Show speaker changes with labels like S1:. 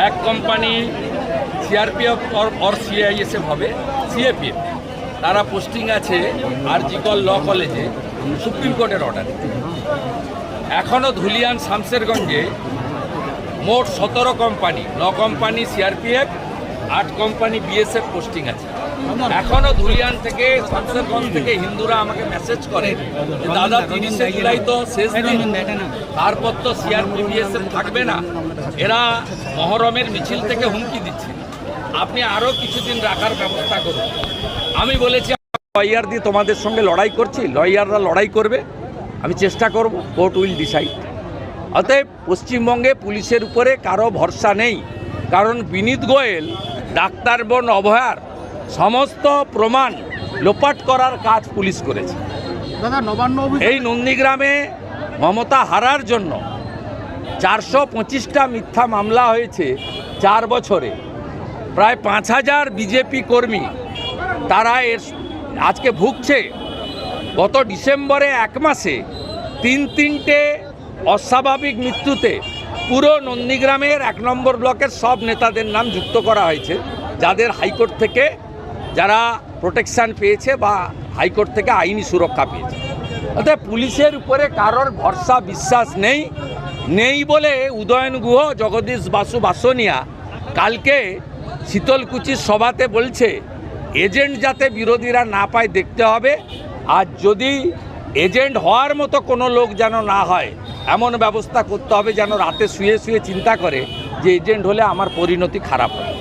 S1: এক company CRPF और CISF হবে সিএপিএফ, তারা পোস্টিং আছে আরজিকর ল কলেজে সুপ্রিম কোর্টের অর্ডারে। এখনও ধুলিয়ান শামসেরগঞ্জে মোট 17 company, 9 company CRPF, 8 company BSF posting আছে। এখনও ধুলিয়ান থেকে শামসেরগঞ্জ থেকে হিন্দুরা আমাকে মেসেজ করে যে দাদা 30শে জুলাই তো শেষ দিন, তারপর তো সিআরপি বিএসএফ থাকবে না, এরা মহরমের মিছিল থেকে হুমকি দিচ্ছে, আপনি আরও কিছুদিন রাখার ব্যবস্থা করুন। আমি বলেছি লয়ার দিয়ে তোমাদের সঙ্গে লড়াই করছি, লয়াররা লড়াই করবে, আমি চেষ্টা করব, কোর্ট উইল ডিসাইড। অতএব পশ্চিমবঙ্গে পুলিশের উপরে কারো ভরসা নেই, কারণ বিনীত গোয়েল ডাক্তার বোন অভয়ার সমস্ত প্রমাণ লোপাট করার কাজ পুলিশ করেছে। এই নন্দীগ্রামে মমতা হারার জন্য 425টা মিথ্যা মামলা হয়েছে 4 বছরে, প্রায় 5000 বিজেপি কর্মী তারা এর আজকে ভুগছে। গত ডিসেম্বরে 1 মাসে 3টে অস্বাভাবিক মৃত্যুতে পুরো নন্দীগ্রামের 1 নম্বর ব্লকের সব নেতাদের নাম যুক্ত করা হয়েছে, যাদের হাইকোর্ট থেকে যারা প্রোটেকশান পেয়েছে বা হাইকোর্ট থেকে আইনি সুরক্ষা পেয়েছে। অর্থাৎ পুলিশের উপরে কারোর ভরসা বিশ্বাস নেই বলে উদয়ন গুহ, জগদীশ বাসু বাসনিয়া কালকে শীতলকুচির সভাতে বলছে এজেন্ট যাতে বিরোধীরা না পায় দেখতে হবে, আর যদি এজেন্ট হওয়ার মতো কোনো লোক যেন না হয় এমন ব্যবস্থা করতে হবে যেন রাতে শুয়ে শুয়ে চিন্তা করে যে এজেন্ট হলে আমার পরিণতি খারাপ হবে।